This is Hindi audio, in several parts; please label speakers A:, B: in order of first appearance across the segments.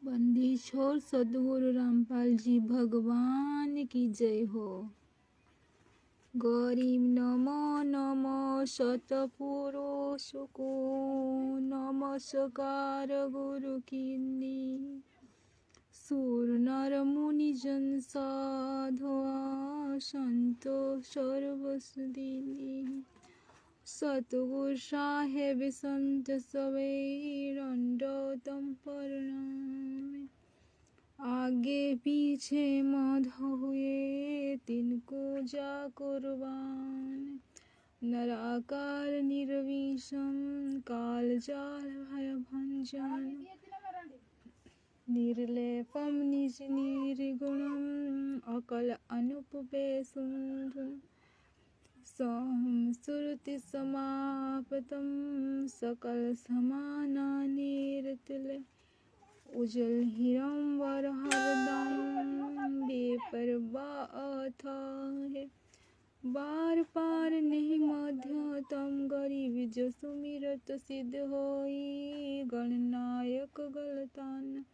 A: बंदी छोड़ सद्गुरु रामपाल जी भगवान की जय हो। गरीब नमो नमो सतपुरुष को नमस्कार गुरु कीनी। सुर नर मुनि जन साधुआ संतो सर्वसुदीनी। सतगुरु साहेब संत सवे दंडोतम प्रणाम। आगे पीछे मध हुए तिनको जा कुर्बान। नराकार निर्विषम काल जाल भय भंजन। निर्लेपम निज निर्गुणम अकल अनुपवे सुंदर। श्रुति समापतम सकल समानानिर्तुल्य। उज्जवल हिरंवर हरदम बेपरवाह अथाह। बार पार नहीं मध्यतम गरीब जो सुमिरत सिद्ध होई। गणनायक गलतान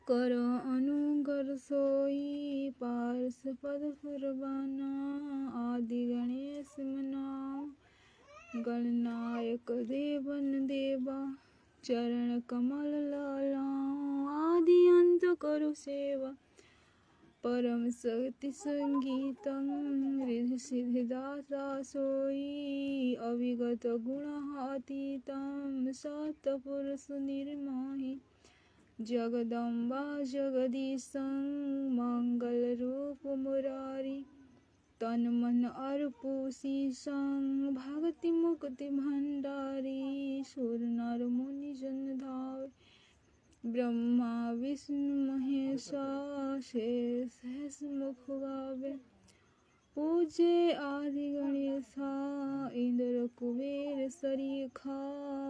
A: कर अनुगर सोई। पार्श पद फुरबाना आदि गणेश मनाओ। गणनायक देवन देवा चरण कमल लालाओ। आदि अंत करु सेवा परम शक्ति संगीतम। रिद्धि सिद्धि दाता सोई अविगत गुणातीतम। सतपुरुष निर्मोही जगदम्बा जगदीशं। मंगल रूप मुरारी तन मन अर्पु शीशं। भक्ति मुक्ति भंडारी सुर नर मुनि जन धावे। ब्रह्मा विष्णु महेशा शेष मुख गावे। पूजे आदि गणेशा इंद्र कुबेर सरीखा।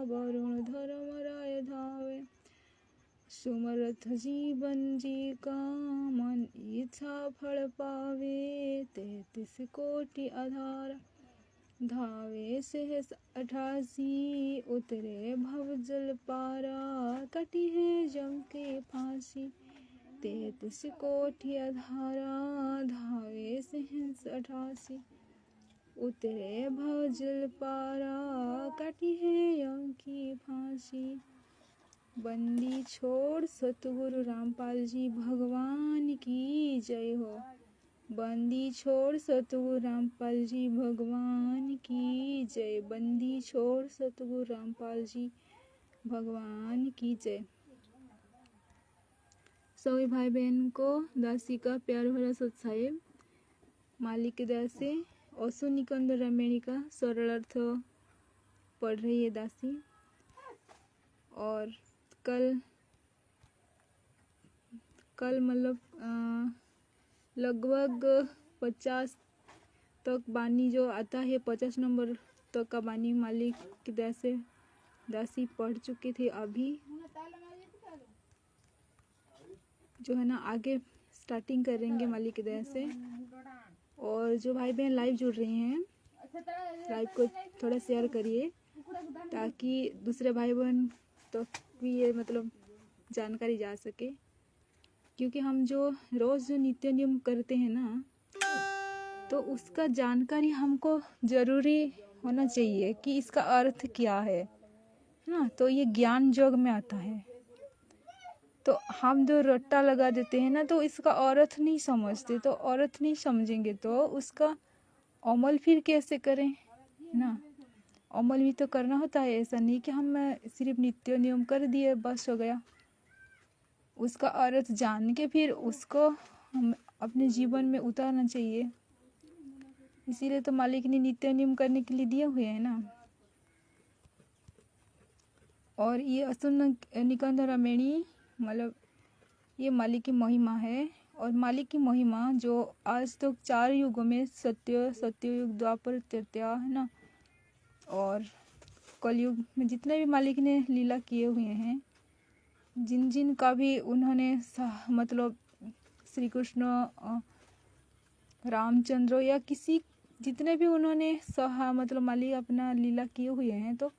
A: वरुण धर्म राय धावे। सुमरथ जीवन जी का मन इच्छा फल पावे। 33 कोटि आधार धावे सहस 88। उतरे भव जल पारा कटी है जम के फांसी। 33 कोटि आधारा धावे सहस 88। उतरे भव जल पारा कटी है यम की फांसी। बंदी छोड़ सतगुरु रामपाल जी भगवान की जय हो। बंदी छोड़ सतगुरु रामपाल जी भगवान की जय। बंदी छोड़ सतगुरु रामपाल जी भगवान की जय। सभी भाई बहन को दासी का प्यार भरा सत्साहिब। मालिक की दया से ओशो निकंद रामायणी का सरल अर्थ पढ़ रही है दासी। और कल मतलब लगभग 50 तक बानी जो आता है 50 नंबर तक का बानी मालिक की दया से दासी पढ़ चुके थे। अभी जो है ना आगे स्टार्टिंग करेंगे मालिक की दया से। और जो भाई बहन लाइव जुड़ रहे हैं लाइव को थोड़ा शेयर करिए ताकि दूसरे भाई बहन तो भी ये मतलब जानकारी जा सके। क्योंकि हम जो रोज़ जो नित्य नियम करते हैं ना तो उसका जानकारी हमको ज़रूरी होना चाहिए कि इसका अर्थ क्या है ना। तो ये ज्ञान योग में आता है। तो हम जो रट्टा लगा देते हैं ना तो इसका अर्थ नहीं समझते। तो अर्थ नहीं समझेंगे तो उसका अमल फिर कैसे करें ना। अमल भी तो करना होता है। ऐसा नहीं कि हम सिर्फ नित्य नियम कर दिए बस हो गया। उसका अर्थ जान के फिर उसको हम अपने जीवन में उतारना चाहिए। इसीलिए तो मालिक ने नित्य नियम करने के लिए दिए हुए हैं ना। और ये ओशो निकंद रामायणी मतलब ये मालिक की महिमा है। और मालिक की महिमा जो आज तक 4 युगों में सत्ययुग द्वापर त्रेता है ना और कलयुग में जितने भी मालिक ने लीला किए हुए हैं जिन जिन का भी उन्होंने मतलब श्री कृष्ण रामचंद्र या किसी जितने भी उन्होंने मतलब मालिक अपना लीला किए हुए हैं तो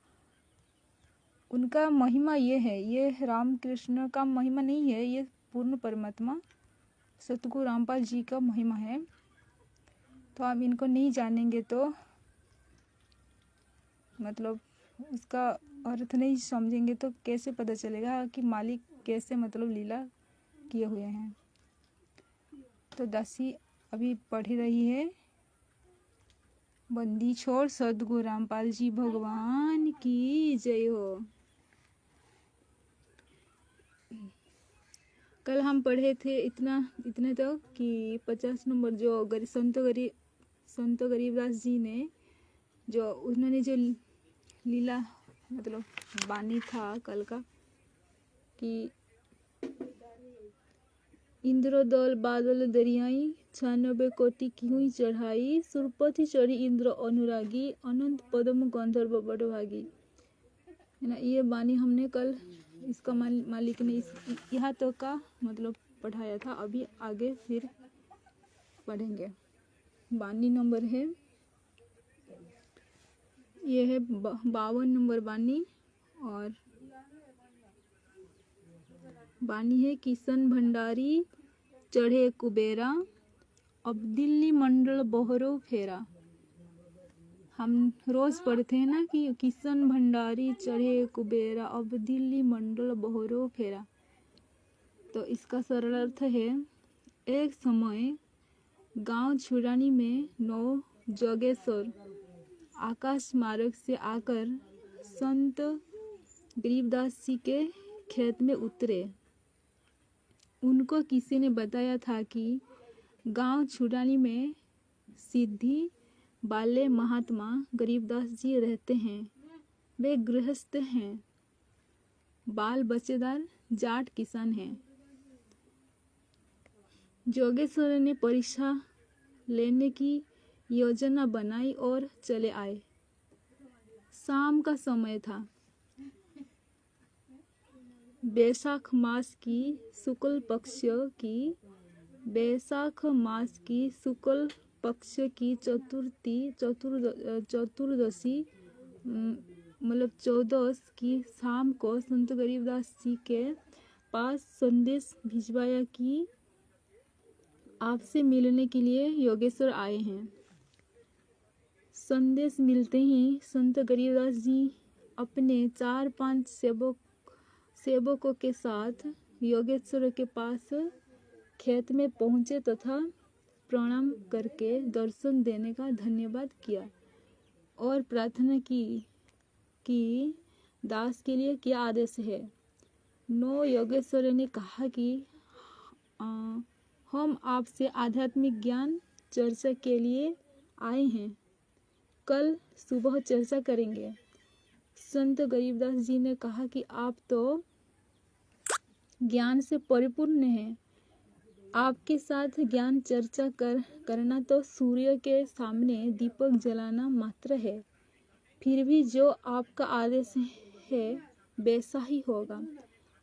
A: उनका महिमा ये है, ये रामकृष्ण का महिमा नहीं है, ये पूर्ण परमात्मा सतगुरु रामपाल जी का महिमा है। तो आप इनको नहीं जानेंगे तो मतलब उसका अर्थ नहीं समझेंगे तो कैसे पता चलेगा कि मालिक कैसे मतलब लीला किए हुए हैं। तो दासी अभी पढ़ रही है, बंदी छोड़ सदगुरु रामपाल जी भगवान की जय हो। कल हम पढ़े थे इतने तक कि 50 नंबर जो संत गरीबदास जी ने जो उन्होंने जो लीला मतलब बानी था कल का कि इंद्रदल बादल दरियाई 96 कोटि क्यों चढ़ाई, सुरपति चढ़ी इंद्र अनुरागी, अनंत पद्म गंधर्व बड़भागी, है ना। ये बानी हमने कल इसका मालिक ने यहाँ तक का मतलब पढ़ाया था। अभी आगे फिर पढ़ेंगे। बानी नंबर है, ये है 52 नंबर बानी। और बानी है किशन भंडारी चढ़े कुबेरा, अब दिल्ली मंडल बहरो फेरा। हम रोज पढ़ते हैं ना कि किशन भंडारी चढ़े कुबेरा, अब दिल्ली मंडल बहरो फेरा। तो इसका सरल अर्थ है, एक समय गांव छुड़ानी में 9 जोगेश्वर आकाश मार्ग से आकर संत गरीबदास जी के खेत में उतरे। उनको किसी ने बताया था कि गांव छुड़ानी में सिद्धि वाले महात्मा गरीबदास जी रहते हैं। वे गृहस्थ हैं, बाल बच्चेदार जाट किसान हैं। जोगेश्वर ने परीक्षा लेने की योजना बनाई और चले आए। शाम का समय था। बैसाख मास की शुक्ल पक्ष की चतुर्दशी मतलब 14 की शाम को संत गरीबदास जी के पास संदेश भिजवाया कि आपसे मिलने के लिए योगेश्वर आए हैं। संदेश मिलते ही संत गरीबदास जी अपने 4-5 सेवकों के साथ योगेश्वर के पास खेत में पहुंचे तथा प्रणाम करके दर्शन देने का धन्यवाद किया और प्रार्थना की कि दास के लिए क्या आदेश है। योगेश्वर ने कहा कि हम आपसे आध्यात्मिक ज्ञान चर्चा के लिए आए हैं, कल सुबह चर्चा करेंगे। संत गरीबदास जी ने कहा कि आप तो ज्ञान से परिपूर्ण हैं, आपके साथ ज्ञान चर्चा करना तो सूर्य के सामने दीपक जलाना मात्र है। फिर भी जो आपका आदेश है वैसा ही होगा।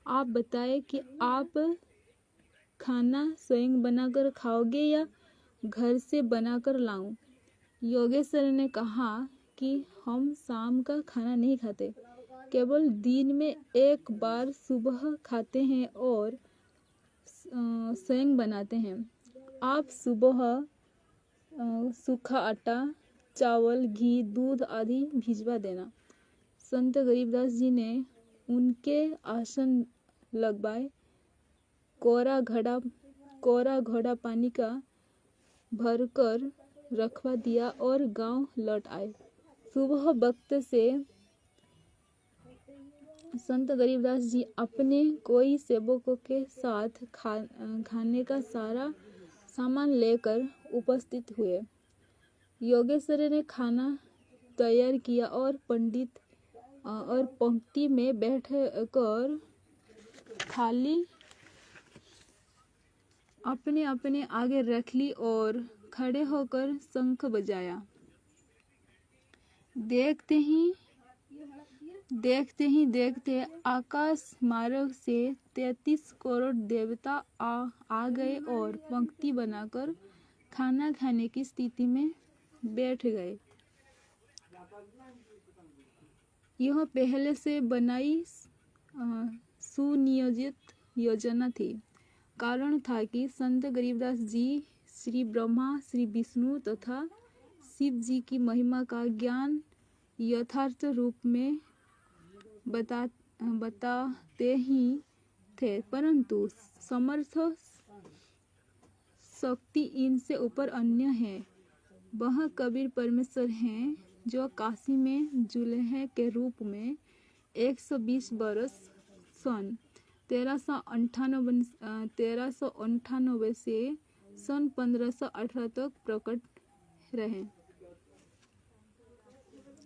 A: आप बताएं कि आप खाना स्वयं बनाकर खाओगे या घर से बनाकर लाऊं। योगेश्वर ने कहा कि हम शाम का खाना नहीं खाते, केवल दिन में एक बार सुबह खाते हैं और स्वयं बनाते हैं। आप सुबह सूखा आटा, चावल, घी, दूध आदि भिजवा देना। संत गरीबदास जी ने उनके आसन लगवाए, कोरा घड़ा पानी का भरकर रखवा दिया और गांव लौट आए। सुबह वक्त से संत गरीबदास जी अपने कोई सेवकों के साथ खाने का सारा सामान लेकर उपस्थित हुए। योगेश्वर ने खाना तैयार किया और पंक्ति में बैठकर थाली अपने अपने आगे रख ली और खड़े होकर शंख बजाया। देखते आकाश मार्ग से 33 करोड़ देवता आ गए और पंक्ति बनाकर खाना खाने की स्थिति में बैठ गए। यह पहले से बनाई सुनियोजित योजना थी। कारण था कि संत गरीबदास जी श्री ब्रह्मा, श्री विष्णु तथा शिव जी की महिमा का ज्ञान यथार्थ रूप में बताते ही थे, परंतु समर्थ शक्ति इनसे ऊपर अन्य है। वह कबीर परमेश्वर हैं जो काशी में जुल्हे के रूप में 120 बरस सन 1398 से सन 1518 तक प्रकट रहे।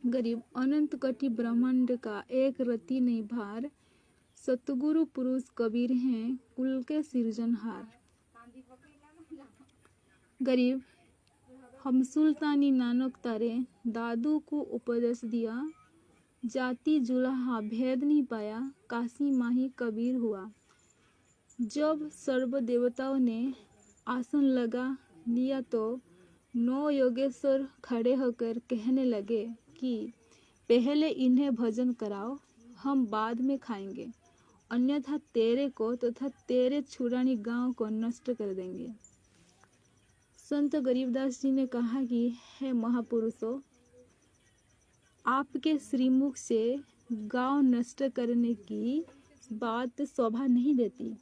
A: गरीब अनंत कटी ब्रह्मांड का एक रत्ती नहीं भार, सतगुरु पुरुष कबीर हैं कुल के सृजनहार। गरीब हम सुल्तानी नानक तारे दादू को उपदेश दिया, जाति जुलाहा भेद नहीं पाया, काशी माही कबीर हुआ। जब सर्व देवताओं ने आसन लगा लिया तो 9 योगेश्वर खड़े होकर कहने लगे कि पहले इन्हें भजन कराओ, हम बाद में खाएंगे, अन्यथा तेरे को तथा तेरे छुरानी गांव को नष्ट कर देंगे। संत गरीबदास जी ने कहा कि हे महापुरुषों, आपके श्रीमुख से गांव नष्ट करने की बात शोभा नहीं देती।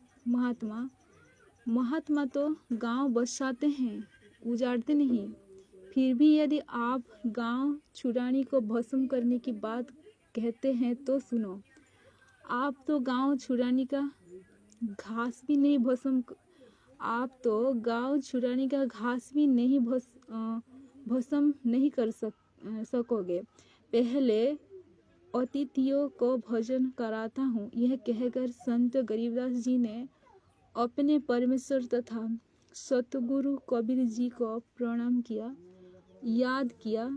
A: महात्मा तो गांव बसाते हैं, उजाड़ते नहीं। फिर भी यदि आप गांव छुड़ाने को भस्म करने की बात कहते हैं तो सुनो, आप तो गांव छुड़ाने का घास भी नहीं भस्म नहीं कर सकोगे। पहले अतिथियों को भोजन कराता हूँ। यह कहकर संत गरीबदास जी ने अपने परमेश्वर तथा सतगुरु कबीर जी को प्रणाम किया, याद किया।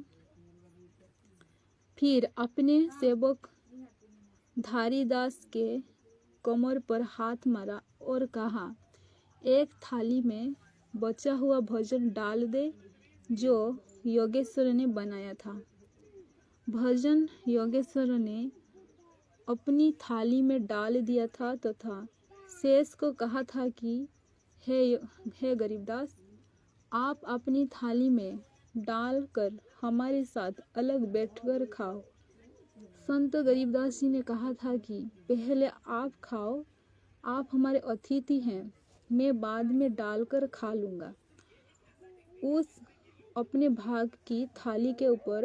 A: फिर अपने सेवक धारीदास के कमर पर हाथ मारा और कहा, एक थाली में बचा हुआ भोजन डाल दे जो योगेश्वर ने बनाया था। भोजन योगेश्वर ने अपनी थाली में डाल दिया था तथा शेष को कहा था कि हे गरीबदास, आप अपनी थाली में डाल कर हमारे साथ अलग बैठकर खाओ। संत गरीबदास जी ने कहा था कि पहले आप खाओ, आप हमारे अतिथि हैं, मैं बाद में डालकर खा लूँगा। उस अपने भाग की थाली के ऊपर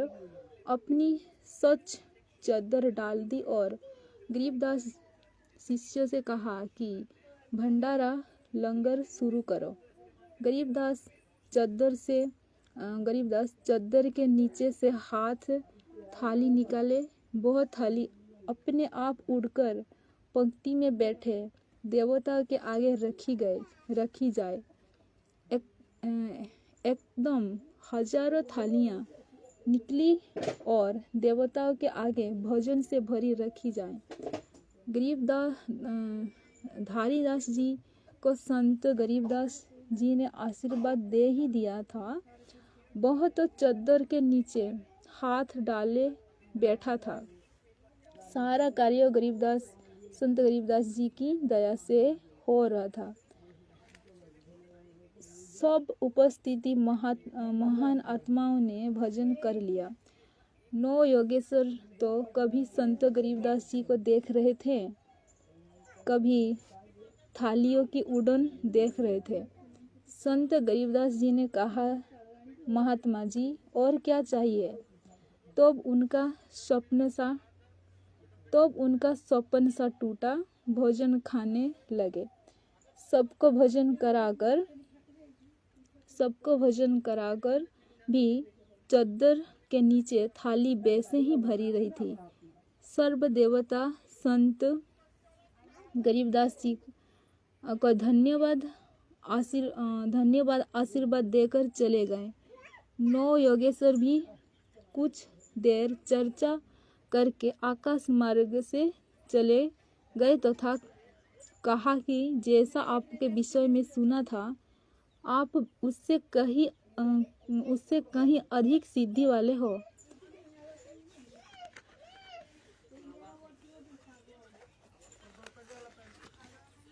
A: अपनी सच चादर डाल दी और गरीबदास शिष्य से कहा कि भंडारा लंगर शुरू करो। गरीबदास चादर के नीचे से हाथ थाली निकाले। वह थाली अपने आप उड़कर पंक्ति में बैठे देवता के आगे रखी जाए। एकदम हजारों थालियां निकली और देवताओं के आगे भोजन से भरी रखी जाए। धारीदास जी को संत गरीबदास जी ने आशीर्वाद दे ही दिया था। वह तो चादर के नीचे हाथ डाले बैठा था। सारा कार्य संत गरीबदास जी की दया से हो रहा था। सब उपस्थिति महान आत्माओं ने भजन कर लिया। 9 योगेश्वर तो कभी संत गरीबदास जी को देख रहे थे, कभी थालियों की उड़न देख रहे थे। संत गरीबदास जी ने कहा, महात्मा जी और क्या चाहिए? तब उनका स्वप्न सा टूटा। भोजन खाने लगे। सबको भोजन कराकर भी चादर के नीचे थाली वैसे ही भरी रही थी। सर्व देवता संत गरीबदास जी को धन्यवाद आशीर्वाद देकर चले गए। 9 योगेश्वर भी कुछ देर चर्चा करके आकाश मार्ग से चले गए तथा कहा कि जैसा आपके विषय में सुना था, आप उससे कहीं अधिक सिद्धि वाले हो।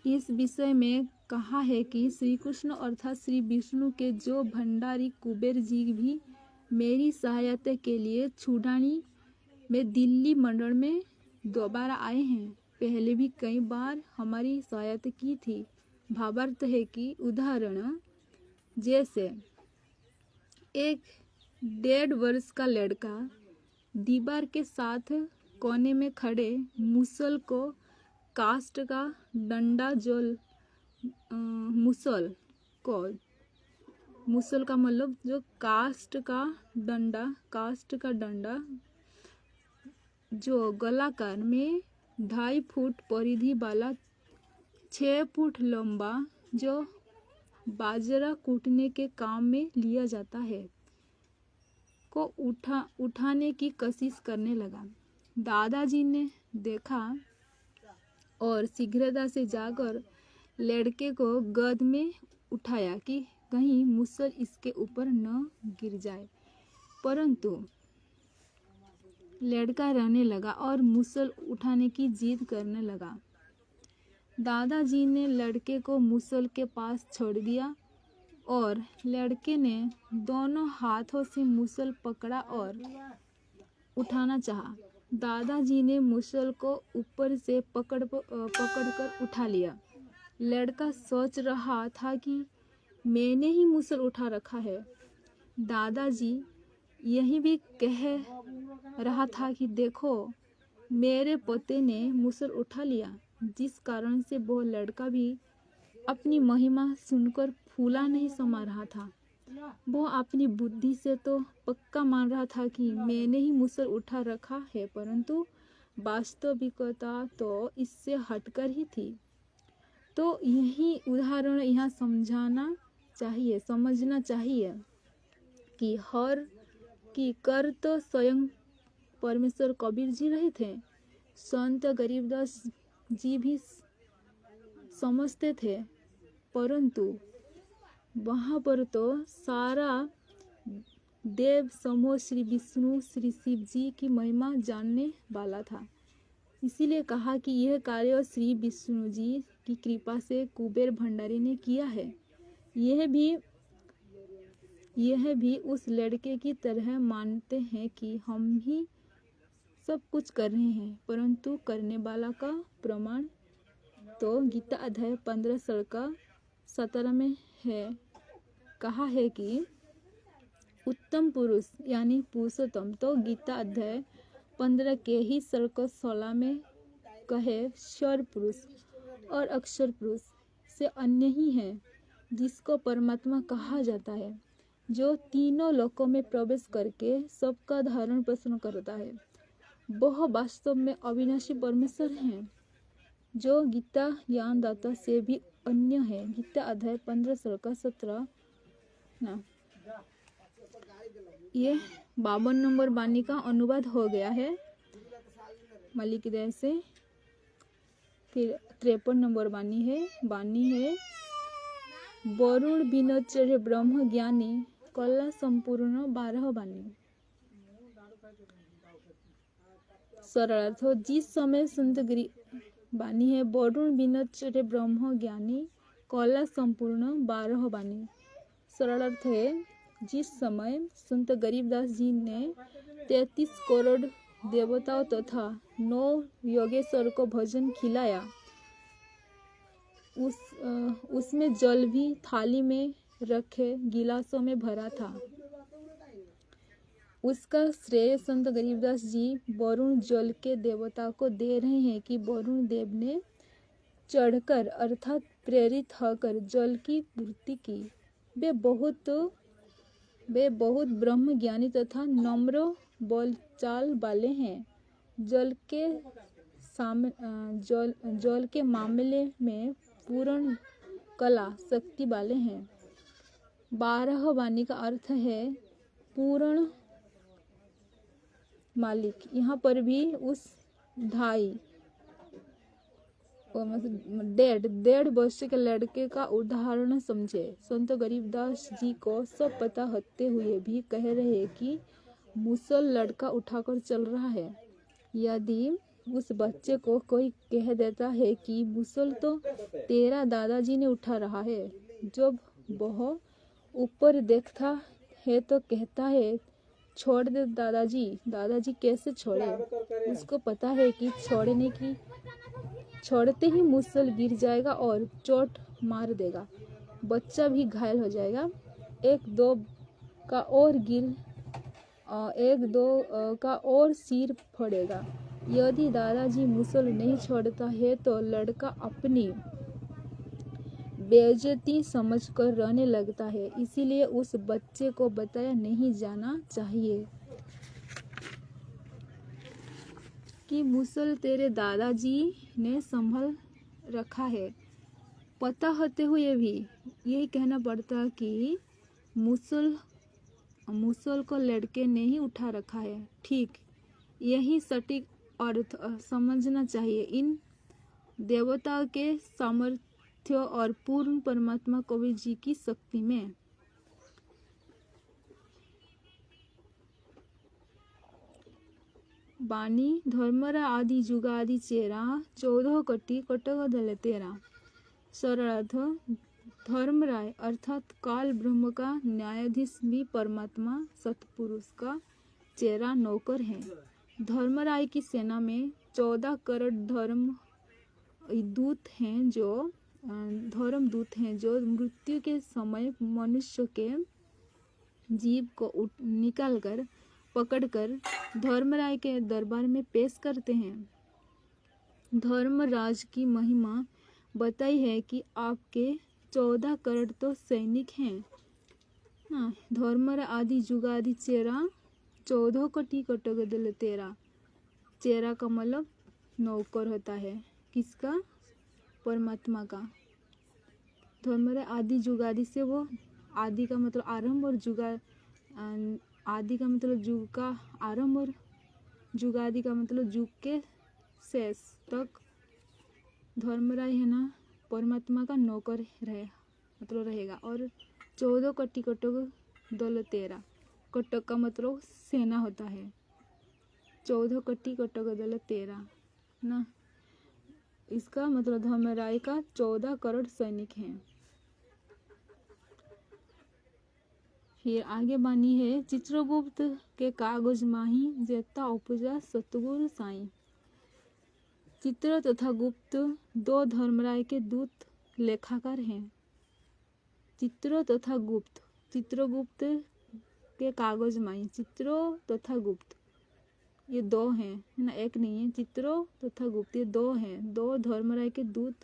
A: इस विषय में कहा है कि श्री कृष्ण अर्थात श्री विष्णु के जो भंडारी कुबेर जी भी मेरी सहायता के लिए छुड़ानी में दिल्ली मंडल में दोबारा आए हैं। पहले भी कई बार हमारी सहायता की थी। भावार्थ है कि उदाहरण जैसे एक 1.5 वर्ष का लड़का दीवार के साथ कोने में खड़े मुसल को कास्ट का डंडा मुसल का मतलब जो कास्ट का डंडा जो गोलाकार में 2.5 फुट परिधि वाला 6 फुट लंबा जो बाजरा कूटने के काम में लिया जाता है को उठाने की कोशिश करने लगा। दादाजी ने देखा और शीघ्रता से जाकर लड़के को गोद में उठाया कि कहीं मुसल इसके ऊपर न गिर जाए, परंतु लड़का रोने लगा और मुसल उठाने की जिद करने लगा। दादाजी ने लड़के को मुसल के पास छोड़ दिया और लड़के ने दोनों हाथों से मुसल पकड़ा और उठाना चाहा। दादाजी ने मुसल को ऊपर से पकड़कर उठा लिया। लड़का सोच रहा था कि मैंने ही मुसल उठा रखा है। दादाजी यही भी कह रहा था कि देखो मेरे पोते ने मुसल उठा लिया, जिस कारण से वो लड़का भी अपनी महिमा सुनकर फूला नहीं समा रहा था। वो अपनी बुद्धि से तो पक्का मान रहा था कि मैंने ही मुसल उठा रखा है, परंतु वास्तविकता तो इससे हटकर ही थी। तो यही उदाहरण यहाँ समझना चाहिए कि कर तो स्वयं परमेश्वर कबीर जी रहे थे, संत गरीबदास जी भी समझते थे, परंतु वहाँ पर तो सारा देव समूह श्री विष्णु श्री शिव जी की महिमा जानने वाला था। इसीलिए कहा कि यह कार्य श्री विष्णु जी की कृपा से कुबेर भंडारी ने किया है। यह भी उस लड़के की तरह मानते हैं कि हम ही सब कुछ कर रहे हैं, परंतु करने वाला का प्रमाण तो गीता अध्याय 15 श्लोक 17 में है। कहा है कि उत्तम पुरुष यानी पुरुषोत्तम तो गीता अध्याय 15 के ही श्लोक 16 में कहे स्वर पुरुष और अक्षर पुरुष से अन्य ही है, जिसको परमात्मा कहा जाता है, जो तीनों लोकों में प्रवेश करके सबका धारण पोषण करता है। वह वास्तव में अविनाशी परमेश्वर हैं, जो गीता ज्ञानदाता से भी अन्य है। गीता अध्याय 15 श्लोक 17 ना। ये 52 नंबर वाणी का अनुवाद हो गया है मालिक की दया से। फिर 53 नंबर वाणी है वरुण विनोद ब्रह्म ज्ञानी कला संपूर्ण 12 वाणी। सरलार्थ जिस समय संत वाणी है वरुण विनोद ब्रह्म ज्ञानी कला संपूर्ण 12 वाणी। सरलार्थ है जिस समय संत गरीबदास जी ने 33 करोड़ देवताओं तथा 9 योगेश्वर को भोजन खिलाया, उसमें जल भी थाली में रखे गिलासों में भरा था। उसका श्रेय संत गरीबदास जी वरुण जल के देवता को दे रहे हैं कि वरुण देव ने चढ़कर अर्थात प्रेरित होकर जल की पूर्ति की। वे बहुत ब्रह्म ज्ञानी तथा नम्र बोलचाल वाले हैं। जल के मामले में पूर्ण कला शक्ति वाले हैं। 12 वाणी का अर्थ है पूर्ण मालिक। यहाँ पर भी उस 1.5 वर्ष के लड़के का उदाहरण समझे। संत गरीबदास जी को सब पता होते हुए भी कह रहे हैं कि मुसल लड़का उठाकर चल रहा है। यदि उस बच्चे को कोई कह देता है कि मुसल तो तेरा दादाजी ने उठा रहा है। जब वह ऊपर देखता है तो कहता है, छोड़ दे दादाजी। दादाजी कैसे छोड़े? उसको पता है कि छोड़ते ही मुसल गिर जाएगा और चोट मार देगा, बच्चा भी घायल हो जाएगा। एक दो का और सिर फोड़ेगा। यदि दादाजी मुसल नहीं छोड़ता है तो लड़का अपनी बेइज्जती समझकर रोने लगता है। इसीलिए उस बच्चे को बताया नहीं जाना चाहिए कि मुसल तेरे दादाजी ने संभाल रखा है। पता होते हुए भी यही कहना पड़ता है कि मुसल को लड़के ने ही उठा रखा है। ठीक यही सटीक अर्थ समझना चाहिए। इन देवताओं के सामर्थ्य और पूर्ण परमात्मा कबीर जी की शक्ति में। बानी धर्मरा आदि जुगादि चेरा 14 कटी कटक दल तेरा। सरलार्थ धर्मराय अर्थात काल ब्रह्म का न्यायाधीश भी परमात्मा सतपुरुष का चेरा नौकर है। धर्मराय की सेना में 14 करोड़ धर्मदूत हैं जो मृत्यु के समय मनुष्य के जीव को निकालकर पकड़कर धर्मराय के दरबार में पेश करते हैं। धर्मराज की महिमा बताई है कि आपके 14 करोड़ तो सैनिक हैं। धर्मरा आदि जुगादि चेरा 14 कटी कटक दल तेरा। चेरा का मतलब नौकर होता है। किसका? परमात्मा का। धर्मरा आदि जुगादि से वो आदि का मतलब आरंभ और आदि का मतलब जुग का आरंभ और जुगादि का मतलब जुग के शेष तक धर्मराय है ना परमात्मा का नौकर रहेगा। और 14 कटी कटक दल तेरा। कटक का मतलब सेना होता है। 14 कटी कटक दल तेरा ना, इसका मतलब धर्मराय का 14 करोड़ सैनिक हैं। फिर आगे बानी है, चित्रगुप्त के कागज माही जेता उपजा सतगुरु साईं। चित्र तथा गुप्त 2 धर्मराय के दूत लेखाकार हैं। चित्र तथा गुप्त, चित्रगुप्त के कागज माही, चित्रो तथा गुप्त ये 2 हैं, है ना, एक नहीं है। चित्रो तथा गुप्त ये 2 हैं, 2 धर्मराय के दूत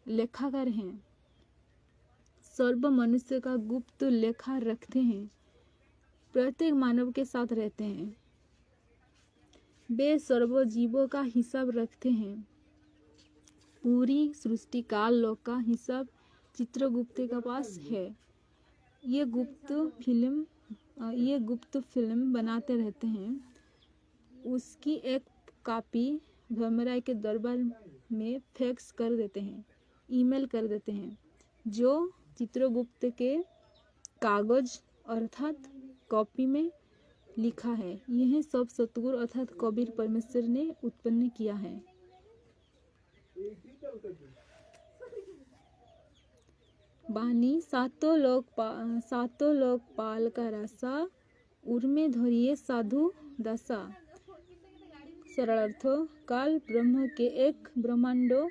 A: लेखाकार हैं। सर्व मनुष्य का गुप्त लेखा रखते हैं, प्रत्येक मानव के साथ रहते हैं। वे सर्व जीवों का हिसाब रखते हैं। पूरी सृष्टि काल लोक का हिसाब चित्रगुप्त के पास है। ये गुप्त फिल्म बनाते रहते हैं। उसकी एक कॉपी धर्मराय के दरबार में फैक्स कर देते हैं, ईमेल कर देते हैं। जो चित्रगुप्त के कागज अर्थात कॉपी में लिखा है, यह सब सतगुरु अर्थात कबीर परमेश्वर ने उत्पन्न किया है। बानी सातों लोक पाल का रासा उर्मे धरिए साधु दशा। सरलार्थ काल ब्रह्म के एक ब्रह्मांडो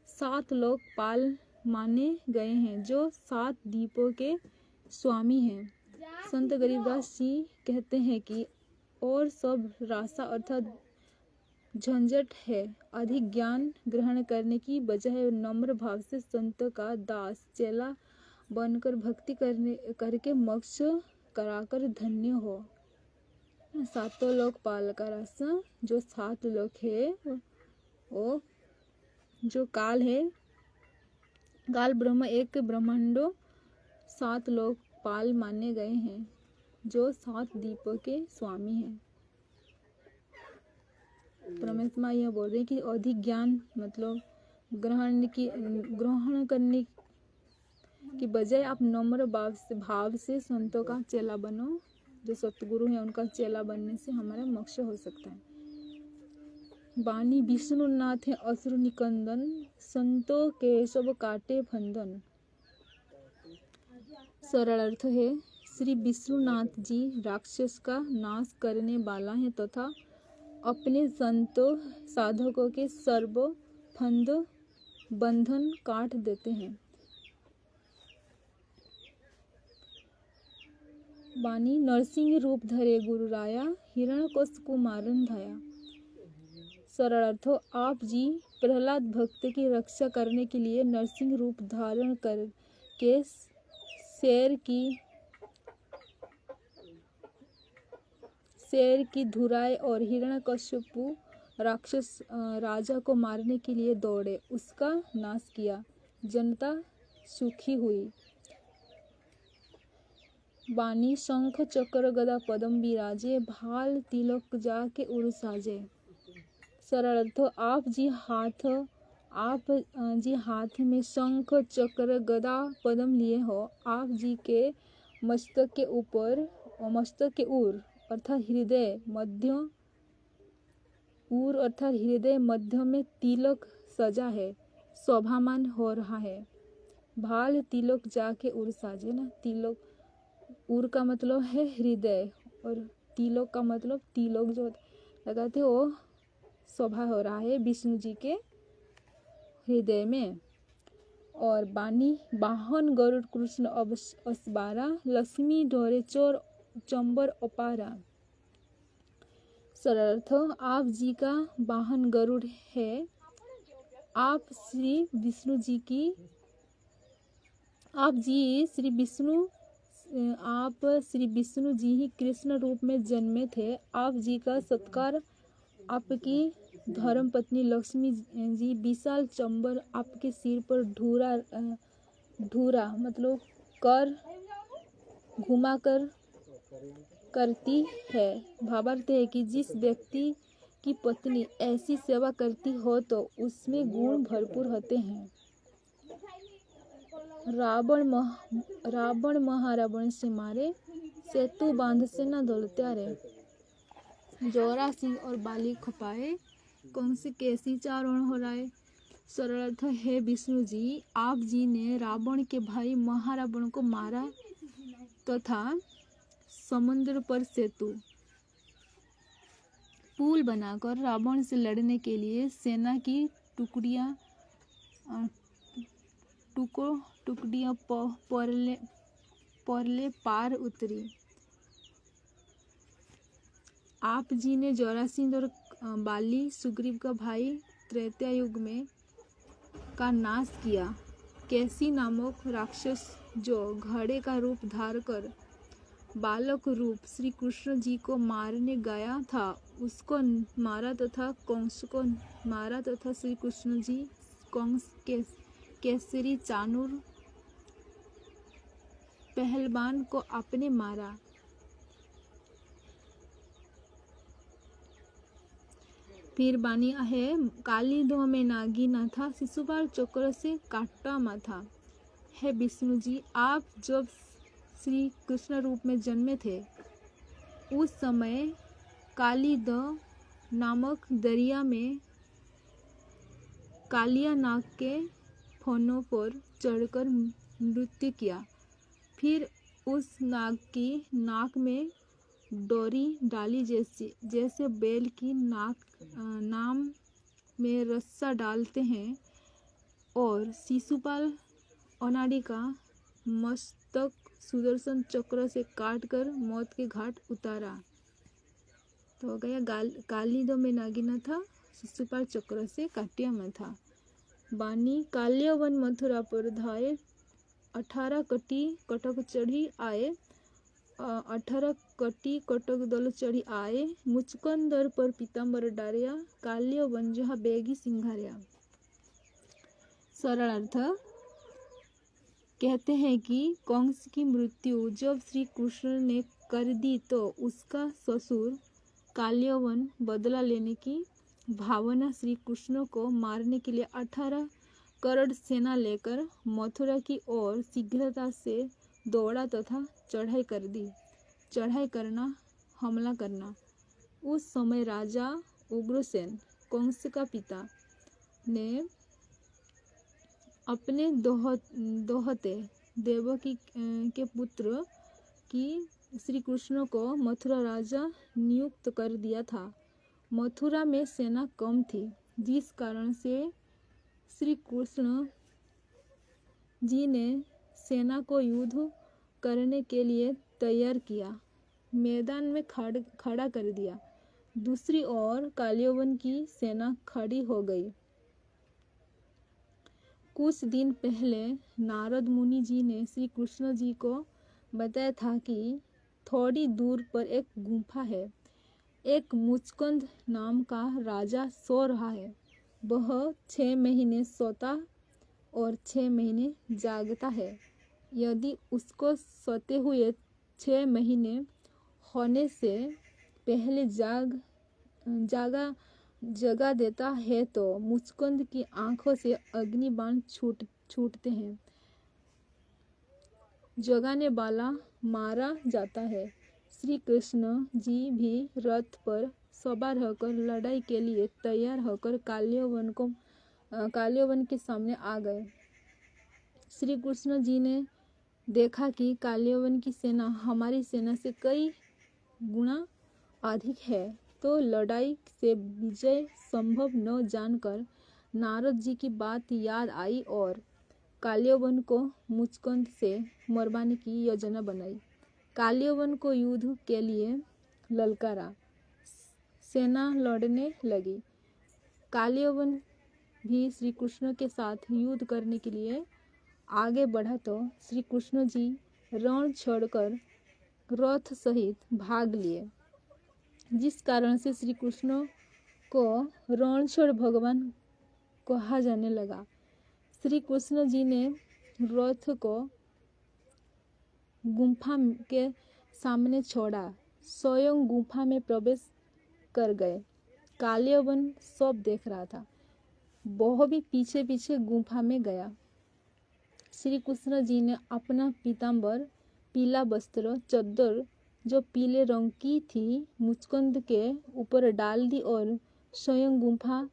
A: 7 लोक पाल माने गए हैं, जो 7 द्वीपों के स्वामी हैं। संत गरीबदास जी कहते हैं कि और सब रासा अर्थात झंझट है। अधिक ज्ञान ग्रहण करने की बजाय नम्र भाव से संत का दास चेला बनकर भक्ति करके मोक्ष कराकर धन्य हो। 7 लोक पाल का रासा, जो 7 लोक है वो जो काल है, काल ब्रह्म एक ब्रह्मांडो 7 लोक पाल माने गए हैं, जो 7 द्वीपों के स्वामी हैं। परमात्मा यह बोल रहे हैं कि अधिक ज्ञान मतलब ग्रहण करने की बजाय आप नम्र भाव से संतों का चेला बनो। जो सतगुरु हैं उनका चेला बनने से हमारा मोक्ष हो सकता है। बानी विष्णुनाथ है असुर निकंदन, संतो के सब काटे फंदन। सरल अर्थ है, श्री विष्णुनाथ जी राक्षस का नाश करने वाला है तथा अपने संतों साधकों के सर्व फंद बंधन काट देते हैं। बानी नरसिंह रूप धरे गुरु राया, हिरण्यकश्यप को मारन धाया। सरल अर्थ, आप जी प्रहलाद भक्त की रक्षा करने के लिए नरसिंह रूप धारण करके शेर की धुराए और हिरण्यकश्यप राक्षस राजा को मारने के लिए दौड़े, उसका नाश किया, जनता सुखी हुई। बानी शंख चक्र गदा पदम विराजे, भाल तिलक जाके उर साजे। सरल अर्थ, आप जी हाथ में शंख चक्र गदा पदम लिए हो। आप जी के मस्तक के उर अर्थात हृदय मध्य में तिलक सजा है, शोभामान हो रहा है। भाल तिलक जाके उर साजे ना, तिलक उर का मतलब है हृदय और तिलक का मतलब तिलक जो लगाते वो शोभा हो रहा है विष्णु जी के हृदय में। और बानी वाहन गरुड़ कृष्ण अस्बारा, लक्ष्मी ढोरे चोर चंबर अपारा। सरल अर्थ, आप जी का वाहन गरुड़ है। आप श्री विष्णु जी ही कृष्ण रूप में जन्मे थे। आप जी का सत्कार आपकी धर्मपत्नी लक्ष्मी जी विशाल चंबर आपके सिर पर ढूरा मतलब कर घुमाकर करती है। भावार्थ है कि जिस व्यक्ति की पत्नी ऐसी सेवा करती हो तो उसमें गुण भरपूर होते हैं। रावण महारावण से मारे, सेतु बांध से न दौलत्यारे। जोरासिंह और बाली खपाए, कंस कैसी चारण हो राय। सरल अर्थ है, विष्णु जी आप जी ने रावण के भाई महारावण को मारा तथा समुद्र पर सेतु पुल बनाकर रावण से लड़ने के लिए सेना की टुकड़ियां परले पार उतरी। आप जी ने जोरासिंह और बाली सुग्रीव का भाई त्रेता युग में का नाश किया। कैसी नामक राक्षस जो घड़े का रूप धार कर बालक रूप श्री कृष्ण जी को मारने गया था, उसको मारा तथा कंस को मारा तथा श्री कृष्ण जी कंस केसरी चाणूर पहलवान को आपने मारा। फिर बानी है, काली दो में नागी ना था, शिशुपाल चक्र से काटा माथा। है विष्णु जी आप जब श्री कृष्ण रूप में जन्मे थे, उस समय काली द नामक दरिया में कालिया नाग के फनों पर चढ़कर नृत्य किया। फिर उस नाग की नाक में डोरी डाली, जैसे बैल की नाम में रस्सा डालते हैं, और शिशुपाल अनाड़ी का मस्तक सुदर्शन चक्र से काटकर मौत के घाट उतारा। तो हो गया काली दो में नागिना था, शिशुपाल चक्र से काटिया में था। बानी काल्यवन मथुरा पर धाये, 18 कटी कटक चढ़ी आए, 18 कटी कटक दल चढ़ी आए, मुचकंदर पर पीताम्बर डारिया, काल्य वंजहा बेगी सिंघारिया। सरल अर्थ कहते हैं कि कंस की मृत्यु जब श्री कृष्ण ने कर दी तो उसका ससुर काल्यवन बदला लेने की भावना श्री कृष्ण को मारने के लिए 18 करोड़ सेना लेकर मथुरा की ओर शीघ्रता से दौड़ा तथा चढ़ाई कर दी। चढ़ाई करना, हमला करना। उस समय राजा उग्रसेन कंस का पिता ने अपने दोहते देवकी के पुत्र की श्री कृष्ण को मथुरा राजा नियुक्त कर दिया था। मथुरा में सेना कम थी, जिस कारण से श्री कृष्ण जी ने सेना को युद्ध करने के लिए तैयार किया, मैदान में खड़ा कर दिया। दूसरी ओर काल्यवन की सेना खड़ी हो गई। कुछ दिन पहले नारद मुनि जी ने श्री कृष्ण जी को बताया था कि थोड़ी दूर पर एक गुफा है, एक मुचकुंद नाम का राजा सो रहा है। वह 6 महीने सोता और 6 महीने जागता है। यदि उसको सोते हुए 6 महीने होने से पहले जगा देता है तो मुचकुंद की आंखों से अग्निबाण छूटते हैं, जगाने वाला मारा जाता है। श्री कृष्ण जी भी रथ पर सवार होकर लड़ाई के लिए तैयार होकर काल्यवन के सामने आ गए। श्री कृष्ण जी ने देखा कि काल्यवन की सेना हमारी सेना से कई गुना अधिक है, तो लड़ाई से विजय संभव न जानकर नारद जी की बात याद आई और काल्यवन को मुचकुंद से मरवाने की योजना बनाई। काल्यवन को युद्ध के लिए ललकारा, सेना लड़ने लगी। काल्यवन भी श्री कृष्ण के साथ युद्ध करने के लिए आगे बढ़ा तो श्री कृष्ण जी रण छोड़कर रथ सहित भाग लिए, जिस कारण से श्री कृष्ण को रणछोड़ भगवान कहा जाने लगा। श्री कृष्ण जी ने रथ को गुफा के सामने छोड़ा, स्वयं गुफा में प्रवेश कर गए। काल्यवन सब देख रहा था, वह भी पीछे पीछे गुफा में गया। श्री कृष्ण जी ने अपना पीतांबर, पीला वस्त्र, चद्दर जो पीले रंग की थी, मुचकुंद के ऊपर डाल दी और स्वयं गुफा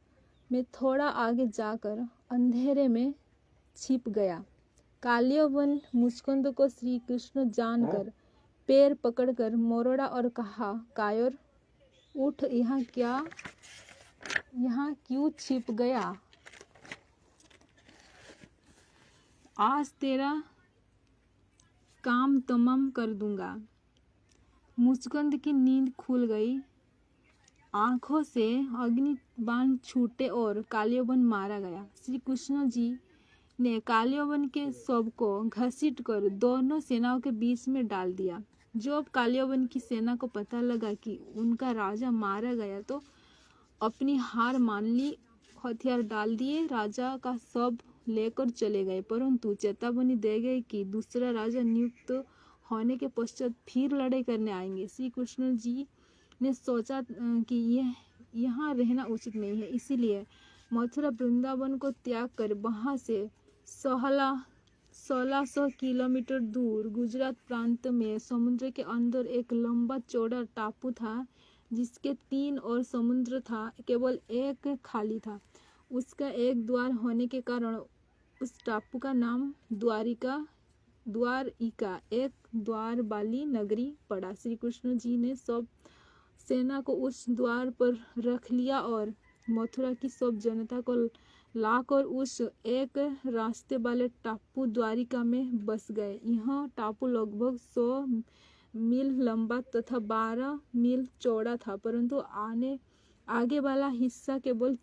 A: में थोड़ा आगे जाकर अंधेरे में छिप गया। काल्यवन मुचकुंद को श्री कृष्ण जानकर पैर पकड़कर मोड़ा और कहा, कायर उठ, यहाँ क्यों छिप गया? आज तेरा काम तमाम कर दूंगा। मुचकुंद की नींद खुल गई, आंखों से अग्निबाण छूटे और काल्यवन मारा गया। श्री कृष्ण जी ने काल्यवन के शव को घसीटकर दोनों सेनाओं के बीच में डाल दिया। जब काल्यवन की सेना को पता लगा कि उनका राजा मारा गया तो अपनी हार मान ली, हथियार डाल दिए, राजा का शव लेकर चले गए, परंतु चेतावनी दे गई कि दूसरा राजा नियुक्त होने के पश्चात फिर लड़ाई करने आएंगे। श्री कृष्ण जी ने सोचा कि यहाँ रहना उचित नहीं है, इसीलिए मथुरा वृंदावन को त्याग कर वहाँ से 1600 किलोमीटर दूर गुजरात प्रांत में समुद्र के अंदर एक लंबा चौड़ा टापू था, जिसके 3 ओर समुद्र था, केवल एक खाली था। उसका एक द्वार होने के कारण उस टापू का नाम द्वारिका एक द्वार वाली नगरी पड़ा। श्री कृष्ण जी ने सब सेना को उस द्वार पर रख लिया और मथुरा की सब जनता को लाकर उस एक रास्ते वाले टापू द्वारिका में बस गए। यह टापू लगभग 100 मील लंबा तथा 12 मील चौड़ा था, परंतु आगे वाला हिस्सा केवल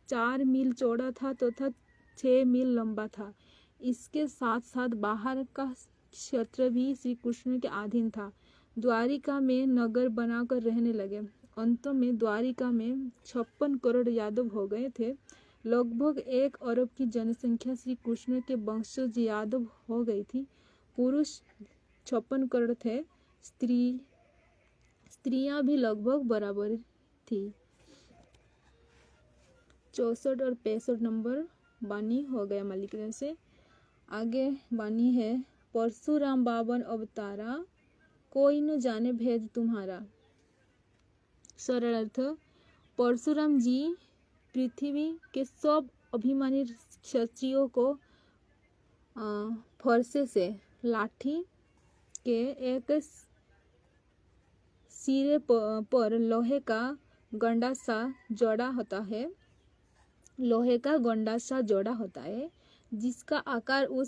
A: 4 मील चौड़ा था तथा 6 मील लंबा था। इसके साथ साथ बाहर का क्षेत्र भी श्री कृष्ण के अधीन था। द्वारिका में नगर बनाकर रहने लगे। अंत में द्वारिका में 56 करोड़ यादव हो गए थे। लगभग 1 अरब की जनसंख्या श्री कृष्ण के वंशज यादव हो गई थी। पुरुष 56 करोड़ थे, स्त्रियां भी लगभग बराबर थी। 64 और 65 नंबर वाणी हो गया मालिक से। आगे वाणी है, परशुराम 52 अवतारा, कोई न जाने भेद तुम्हारा। सरल अर्थ, परशुराम जी पृथ्वी के सब अभिमानी क्षत्रियों को फरसे से लाठी के एक सिरे पर लोहे का गंडासा जोड़ा होता है, जिसका आकार उस